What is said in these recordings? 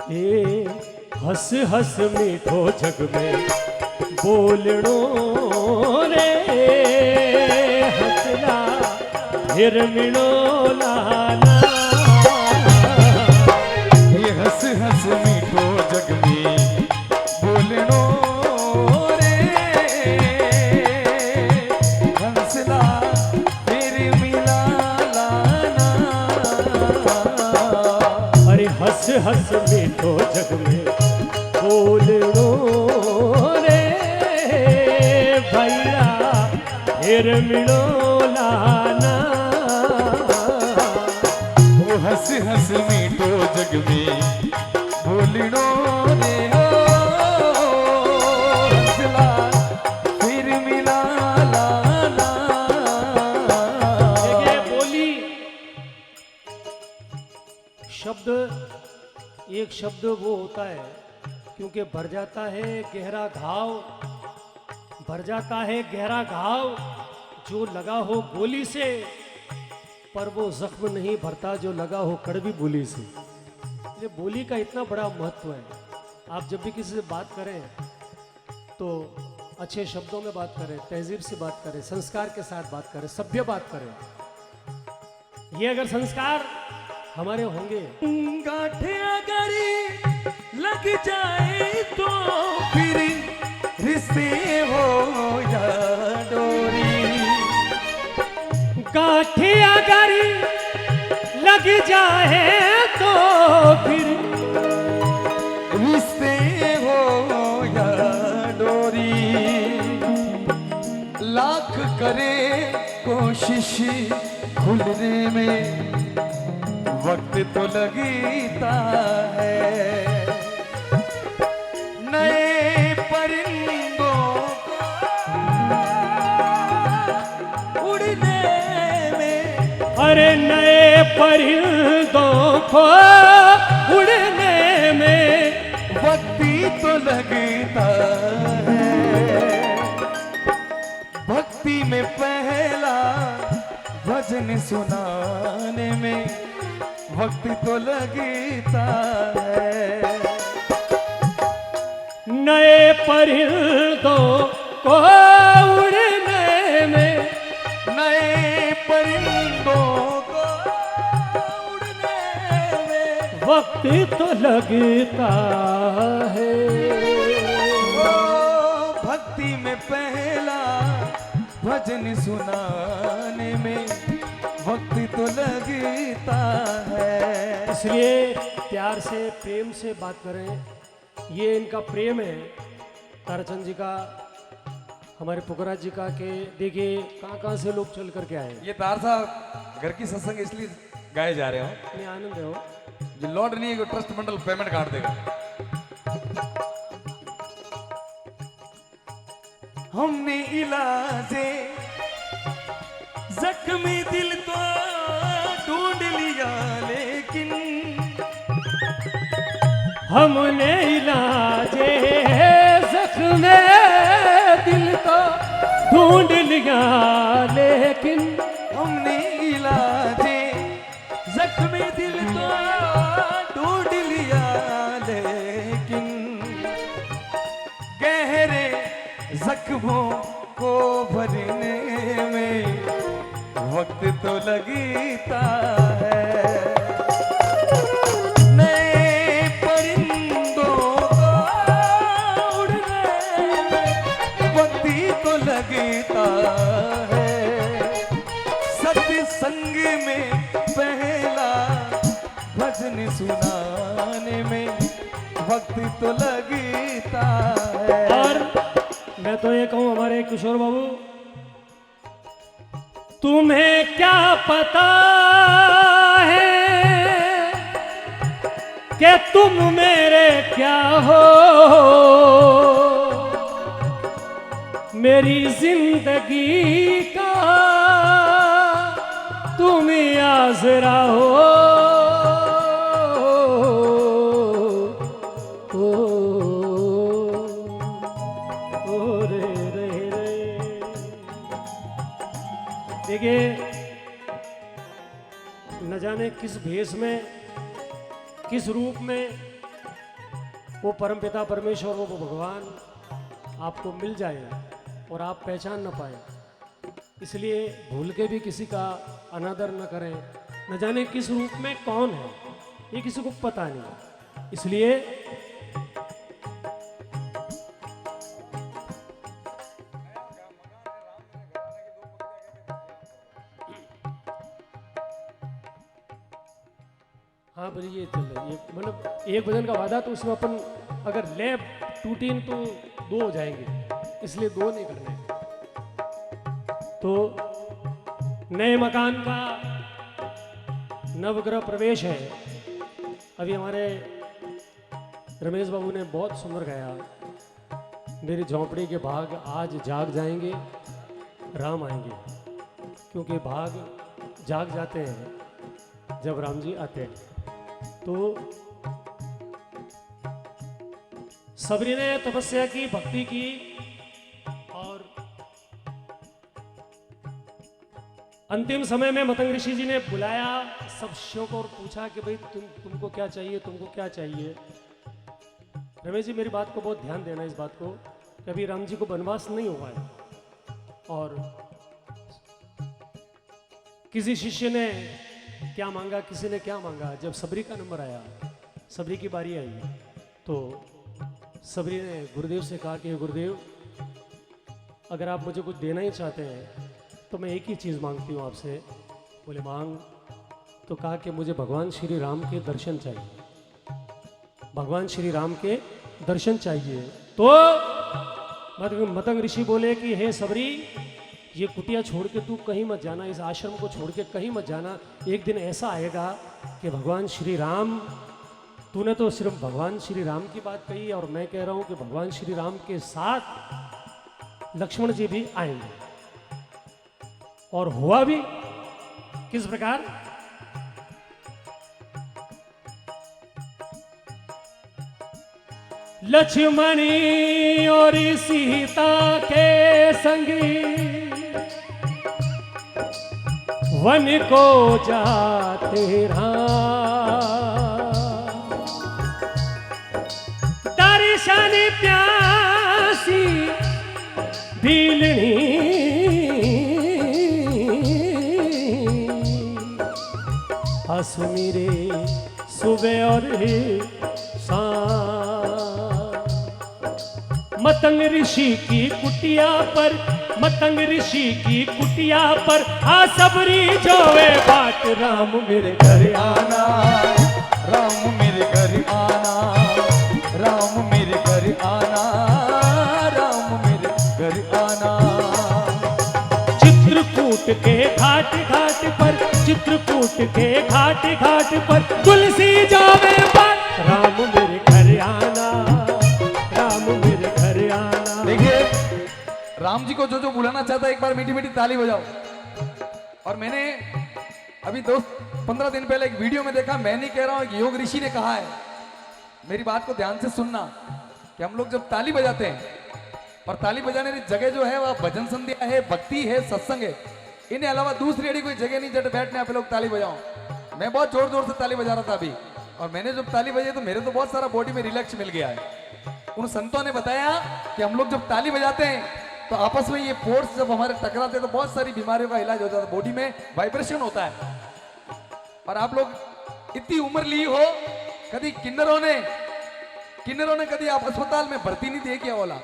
ए हंस हंस मीठो जग में बोलणो रे हंसला फिर मिलो लाना। ये हंस हंस मीठो जग में बोलणो रे हंसला फिर मिला लाना। अरे हंस हंस मीठो जग में बोलणो रे भैया फिर मिलो लाना। ओ हंस हंस मीठो जग में बोलणो रे हंसला फिर मिला लाना। देखिए बोली शब्द, एक शब्द वो होता है क्योंकि भर जाता है गहरा घाव, भर जाता है गहरा घाव जो लगा हो बोली से, पर वो जख्म नहीं भरता जो लगा हो कड़वी बोली से। ये बोली का इतना बड़ा महत्व है। आप जब भी किसी से बात करें तो अच्छे शब्दों में बात करें, तहजीब से बात करें, संस्कार के साथ बात करें, सभ्य बात करें। ये अगर संस्कार हमारे होंगे, गांठे अगर लग जाए तो फिर रिश्ते हो या डोरी। गांठे अगर लग जाए तो फिर रिश्ते हो या डोरी। लाख करे कोशिश खुलने में वक्त तो लगता है। नए परिंदों को उड़ने में, अरे नए परिंदों को उड़ने में वक्त ही तो लगता है। भक्ति में पहला भजन सुनाने में वक्त तो लगता है। नए परिंदों को उड़ने में, नए परिंदों को उड़ने में वक्त तो लगता है। ओ भक्ति में पहला भजन सुनाने में वक्त तो लगता है। इसलिए प्यार से प्रेम से बात करें। ये इनका प्रेम है ताराचंद जी का, हमारे पुखराज जी का। के देखिए कहाँ से लोग चल करके आए। ये तार साहब घर की सत्संग इसलिए गाए जा रहे हो, इतने आनंद हो। जो लौट नहीं है ट्रस्ट मंडल पेमेंट काट देगा। हमने इलाजे जख्मी दिल तो ढूंढ लिया लेकिन हमने इलाजे जख्म दिल को ढूंढ लिया लेकिन, हमने इलाजे जख्मी दिल तो ढूंढ लिया लेकिन गहरे जख्मों को भरने में वक्त तो लगता है। नए परिंदों को उड़ने में वक्त ही तो लगता है। सत्संग में पहला भजन सुनाने में वक्त तो लगता है। और मैं तो ये कहूँ हमारे किशोर बाबू, तुम्हें क्या पता है कि तुम मेरे क्या हो, मेरी जिंदगी का तुम आसरा हो। देखिए न जाने किस भेष में, किस रूप में वो परमपिता परमेश्वर, वो भगवान आपको मिल जाए और आप पहचान न पाए। इसलिए भूल के भी किसी का अनादर न करें। न जाने किस रूप में कौन है, ये किसी को पता नहीं। इसलिए हाँ भाई, ये चल रहा है, ये मतलब एक भजन का वादा, तो उसमें अपन अगर ले टूटी तो दो हो जाएंगे, इसलिए दो नहीं करने। तो नए मकान का नवग्रह प्रवेश है। अभी हमारे रमेश बाबू ने बहुत सुंदर गाया, मेरी झोंपड़ी के भाग आज जाग जाएंगे, राम आएंगे। क्योंकि भाग जाग जाते हैं जब राम जी आते हैं। तो सबरी ने तपस्या की, भक्ति की, और अंतिम समय में मतंग ऋषि जी ने बुलाया सब शिष्यों को और पूछा कि भाई तुमको क्या चाहिए, तुमको क्या चाहिए। रमेश जी, मेरी बात को बहुत ध्यान देना, इस बात को, कभी राम जी को वनवास नहीं हुआ है। और किसी शिष्य ने क्या मांगा, किसी ने क्या मांगा, जब सबरी का नंबर आया, सबरी की बारी आई, तो सबरी ने गुरुदेव से कहा कि गुरुदेव, अगर आप मुझे कुछ देना ही चाहते हैं तो मैं एक ही चीज़ मांगती हूँ आपसे। बोले मांग। तो कहा कि मुझे भगवान श्री राम के दर्शन चाहिए, भगवान श्री राम के दर्शन चाहिए। तो मतंग ऋषि बोले कि हे सबरी, ये कुटिया छोड़ के तू कहीं मत जाना, इस आश्रम को छोड़ के कहीं मत जाना। एक दिन ऐसा आएगा कि भगवान श्री राम, तूने तो सिर्फ भगवान श्री राम की बात कही, और मैं कह रहा हूं कि भगवान श्री राम के साथ लक्ष्मण जी भी आएंगे। और हुआ भी किस प्रकार? लक्ष्मणी और सीता के संगी वन को जाते दर्शन प्यासी भीलनी हसुमिरे सुबह और मतंग ऋषि की कुटिया पर, मतंग ऋषि की कुटिया पर आ सबरी जोवे बाट। राम मेरे घर आना, राम मेरे घर आना, राम मेरे घर आना, राम मेरे घर आना। चित्रकूट के घाट घाट पर, चित्रकूट के घाट घाट पर तुलसी जावे बाट। राम मेरे घर आना, राम मेरे घर आना। देखिए, राम जी को जो जो बुलाना चाहता है, एक बार मीठी मीठी ताली बजाओ। और मैंने अभी 15 दिन पहले एक वीडियो में देखा, मैं नहीं कह रहा हूं, योग ऋषि ने कहा है, मेरी बात को ध्यान से सुनना, कि हम लोग जब ताली बजाते हैं, और ताली बजाने की जगह जो है वह भजन संध्या है, भक्ति है, सत्संग है, इन्हें अलावा दूसरी अड़ी कोई जगह नहीं जट बैठने आप लोग ताली बजाओ। मैं बहुत जोर जोर से ताली बजा रहा था अभी, और मैंने जब ताली बजाई तो मेरे तो बहुत सारा बॉडी में रिलैक्स मिल गया है। उन संतों ने बताया कि हम लोग जब ताली बजाते हैं तो आपस में ये फोर्स जब हमारे टकराते हैं तो बहुत सारी बीमारियों का इलाज हो जाता है, बॉडी में वाइब्रेशन होता है। और आप लोग इतनी उम्र ली हो, कभी किन्नरों ने कभी आप अस्पताल में भर्ती नहीं दिए क्या? बोला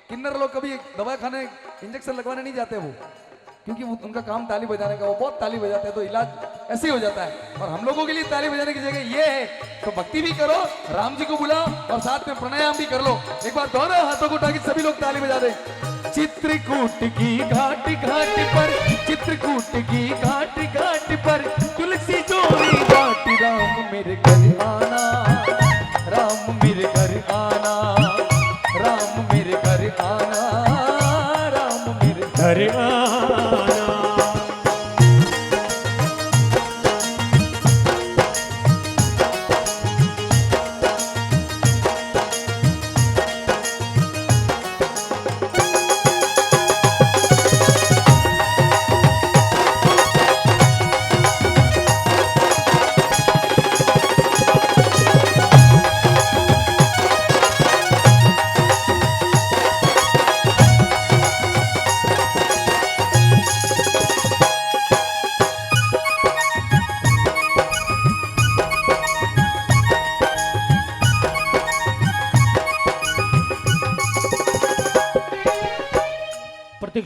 किन्नर लोग कभी दवा खाने इंजेक्शन लगवाने नहीं जाते वो, क्योंकि उनका काम ताली बजाने का, वो बहुत ताली बजाते हैं तो इलाज ऐसे ही हो जाता है। और हम लोगों के लिए ताली बजाने की जगह ये है, तो भक्ति भी करो, राम जी को बुलाओ और साथ में प्राणायाम भी कर लो। एक बार दोनों हाथों को उठा के सभी लोग ताली बजा दें। चित्रकूट की घाट घाट पर, चित्रकूट की घाट घाट पर तुलसी जोड़ी बाट। राम मेरे घर आना, राम मेरे घर आना, राम मेरे घर आना, राम मेरे घर आना।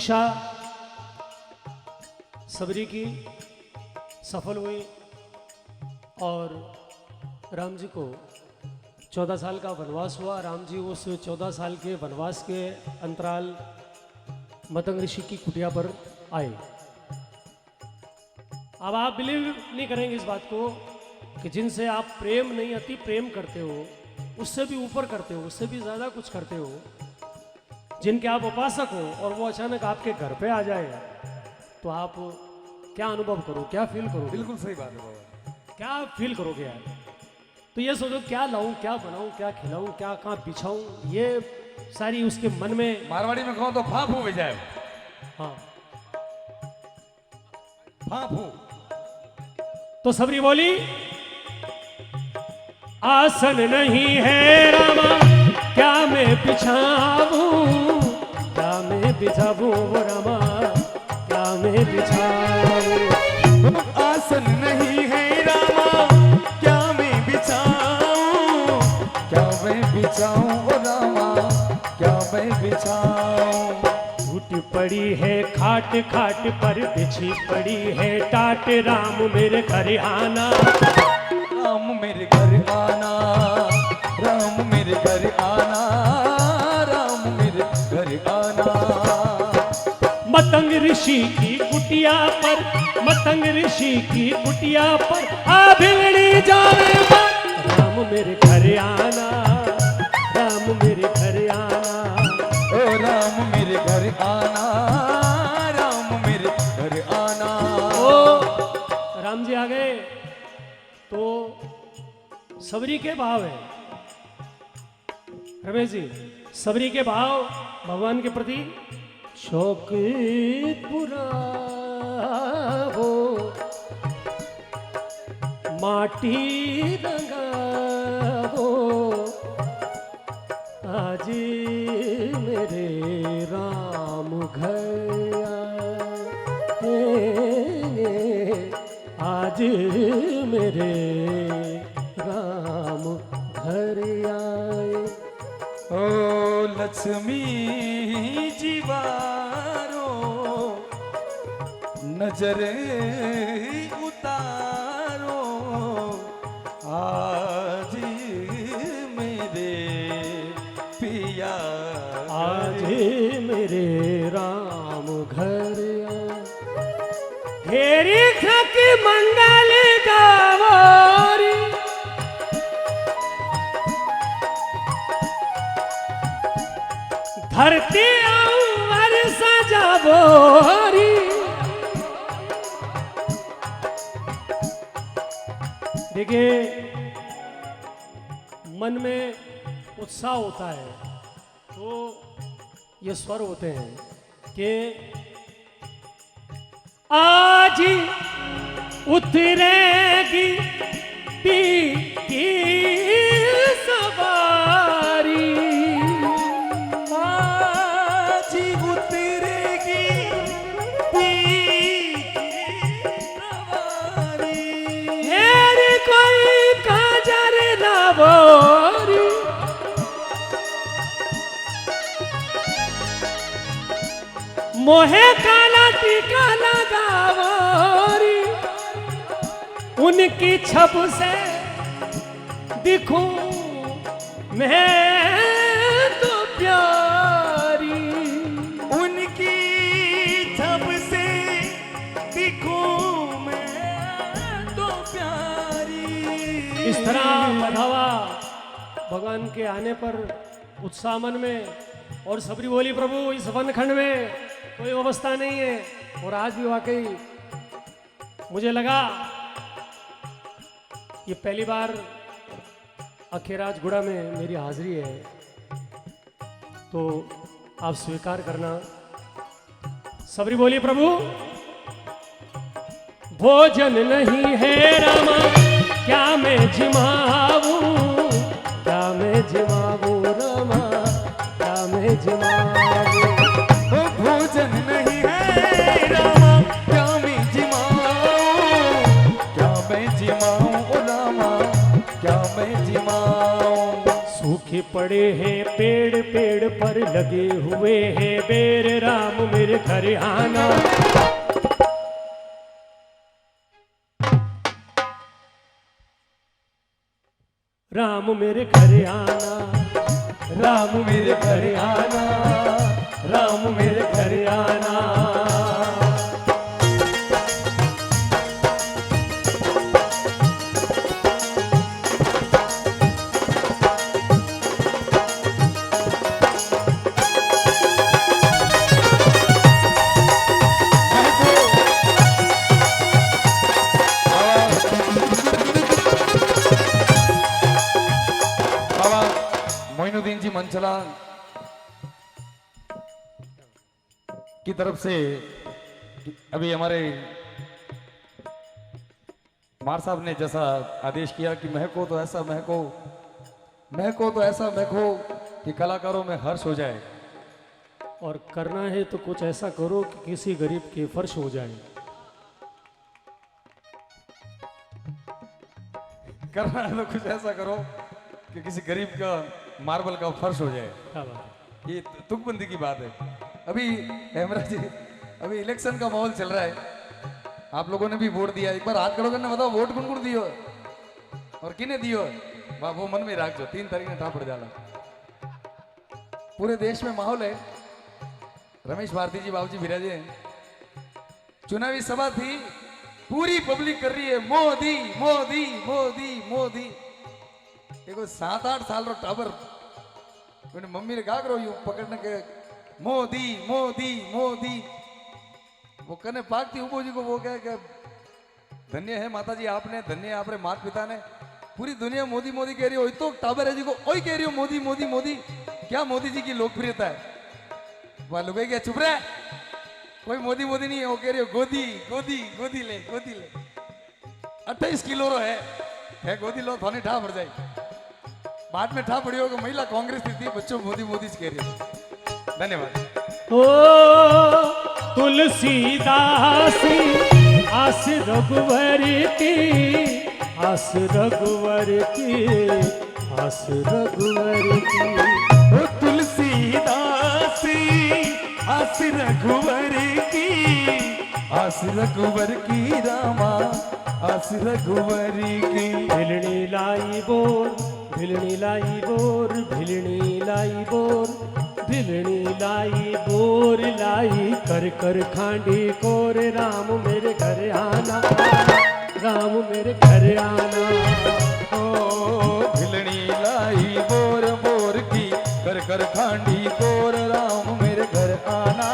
परीक्षा सबरी की सफल हुई और राम जी को 14 साल का वनवास हुआ। राम जी उस 14 साल के वनवास के अंतराल मतंग ऋषि की कुटिया पर आए। अब आप बिलीव नहीं करेंगे इस बात को कि जिनसे आप प्रेम नहीं अति प्रेम करते हो, उससे भी ऊपर करते हो, उससे भी ज़्यादा कुछ करते हो, जिनके आप उपासक हो और वो अचानक आपके घर पे आ जाएगा तो आप क्या अनुभव करो, क्या फील करो? बिल्कुल सही बात है बाबा। क्या फील करोगे यार? तो ये सोचो क्या लाऊं, क्या बनाऊं, क्या खिलाऊं, क्या कहाँ बिछाऊं, ये सारी उसके मन में। मारवाड़ी में कहो तो फाफू बजाए। हाँ, फाफू। तो सबरी बोली आसन नहीं है रामा क्या मैं बिछाऊं, क्या मैं बिछाऊं वो रामा, क्या मैं बिछाऊं। आसन नहीं है रामा क्या मैं बिछाऊं, क्या मैं बिछाऊं ओ रामा, क्या मैं बिछाऊं। टूट पड़ी है खाट खाट पर बिछी पड़ी है टाट, राम मेरे घर आना, राम मेरे घर आना, राम मेरे घर आना, राम मेरे घर आना। मतंग ऋषि की कुटिया पर, मतंग ऋषि की कुटिया पर आ भिड़नी जावे राम मेरे घर आना, राम मेरे घर आना, ओ राम मेरे घर आना, राम मेरे घर आना। ओ राम जी आ गए तो सबरी के भाव है रमेश जी, सबरी के भाव भगवान के प्रति शौक पूरा हो, माटी रंगा हो, आज मेरे राम घर आए, आज मेरे राम घर आए। ओ लक्ष्मी जीवारो नजर उतारो, आज मेरे पिया, आज मेरे राम घर आए। घेरी खकी मंगल गावोरी, धरती और सजावोरी। देखिए मन में उत्साह होता है तो ये स्वर होते हैं कि आज उतरेगी पी की सवारी, आज उतरेगी पी की सवारी। मेरी कोई काजर लावोरी, मोहे काला टीका लगावोरी, उनकी छब से दिखूं मैं तो प्यारी, उनकी छब से दिखूं मैं तो प्यारी। इस तरह बढ़ावा भगवान के आने पर उत्साह मन में। और सबरी बोली प्रभु इस वनखंड में कोई अवस्था नहीं है। और आज भी वाकई मुझे लगा ये पहली बार अखेराजगुड़ा में मेरी हाजिरी है तो आप स्वीकार करना। सबरी बोली प्रभु भोजन नहीं है रामा क्या मैं जिमाऊं, क्या मैं जिमाऊं रामा, क्या मैं जिमाऊं। भोजन नहीं है रामा क्या मैं जिमाऊं, क्या मैं जिमाऊं ओ रामा, क्या मैं जिमाऊं। सूखी पड़ बड़े हैं पेड़ पेड़ पर लगे हुए हैं बेर, राम मेरे घर आना। राम मेरे घर आना, राम मेरे घर आना, राम मेरे घर आना। मोइनुद्दीन जी मंचला की तरफ से अभी हमारे मार साहब ने जैसा आदेश किया कि महको तो ऐसा महको, महको तो ऐसा महको कि कलाकारों में हर्ष हो जाए। और करना है तो कुछ ऐसा करो कि किसी गरीब के फर्श हो जाए। करना है तो कुछ ऐसा करो कि किसी गरीब का मार्बल का फर्श हो जाए। क्या बात ये तुकबंदी की बात है। अभी हेमराज जी, अभी इलेक्शन का माहौल चल रहा है, आप लोगों ने भी वोट दिया। एक बार हाथ खड़ो करने बताओ वोट कौन कौन दियो और किने दियो। वाह, वो मन में रख जो 3 तारीख ने पड़ जाला। पूरे देश में माहौल है। रमेश भारती जी बाबू जी विराजे, चुनावी सभा थी, पूरी पब्लिक कर रही है मोदी मोदी मोदी मोदी। देखो 7-8 साल रो टाबर मैंने मम्मी ने कहा करो यूं पकड़ने के मोदी मोदी मोदी। वो कने पाकती उबो जी को वो कहे धन्य है माता जी आपने, धन्य है आपने माता पिता ने। पूरी दुनिया मोदी मोदी कह रही हो, तो टाबर है जी को ओई कह रही हो मोदी मोदी मोदी। क्या मोदी जी की लोकप्रियता है? वालू भाई क्या चुप रहे, कोई मोदी मोदी नहीं है। वो कह रही हो गोदी गोदी गोदी ले गोदी ले। 28 किलो रो है गोदी लो थाने ठा पड़ जाए। बाद में ठा पड़ी होगा महिला कांग्रेस थी, बच्चों मोदी मोदी कह रही है। धन्यवाद। ओ तुलसीदास आस रघुवर की, आस रघुवर की, आस रघुवर की। ओ तुलसीदास आस रघुवर की, आस रघुवर की रामा, आस रघुवर की। भिलनी लाई बोर, भिलनी लाई बोर, भिलनी लाई बोर, भिलनी लाई बोर लाई कर कर खांडी कोर। राम मेरे घर आना, राम मेरे घर आना। ओ भिलनी लाई बोर बोर की कर कर खांडी कोर। राम मेरे घर आना,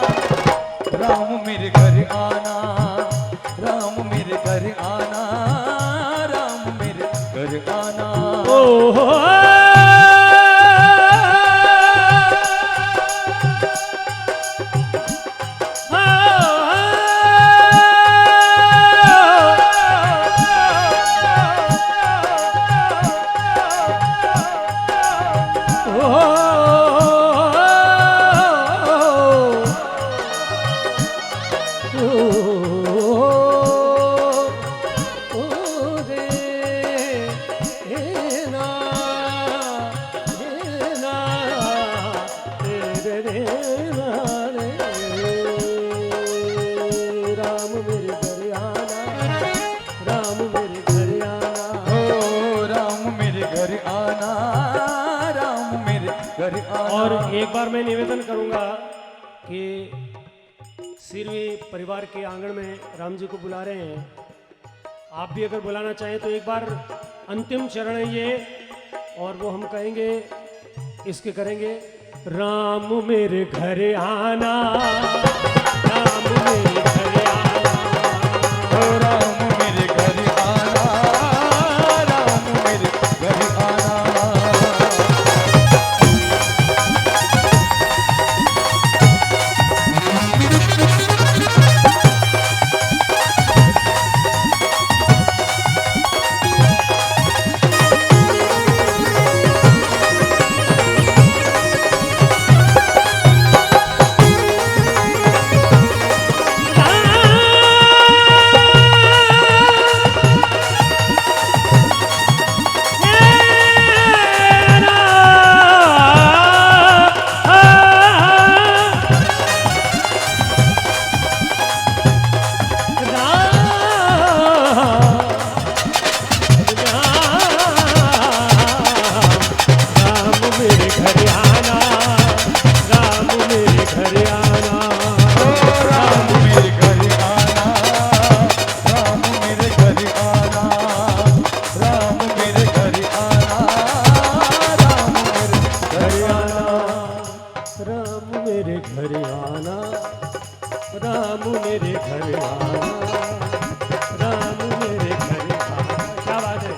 राम मेरे घर आना, राम मेरे घर आना, राम मेरे घर आना। ओ और एक बार मैं निवेदन करूंगा कि सिरवी परिवार के आंगन में राम जी को बुला रहे हैं। आप भी अगर बुलाना चाहें तो एक बार अंतिम चरण है ये, और वो हम कहेंगे इसके करेंगे राम मेरे घर आना, राम मेरे घर आना, ओ राम मेरे घर आना, राम मेरे घर आना। मेरे घर आना, राम मेरे घर आना। क्या बात है,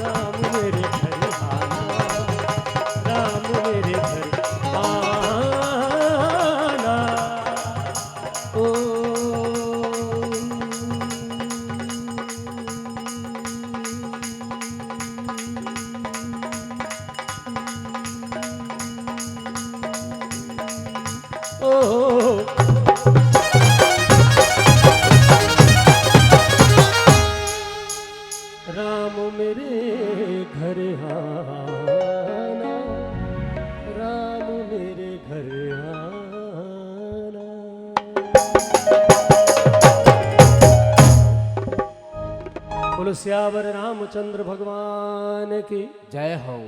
राम मेरे घर आना, राम मेरे घर आना। ओ राम मेरे घर आना, राम मेरे घर आना। बोलो सियावर रामचंद्र भगवान की जय हो।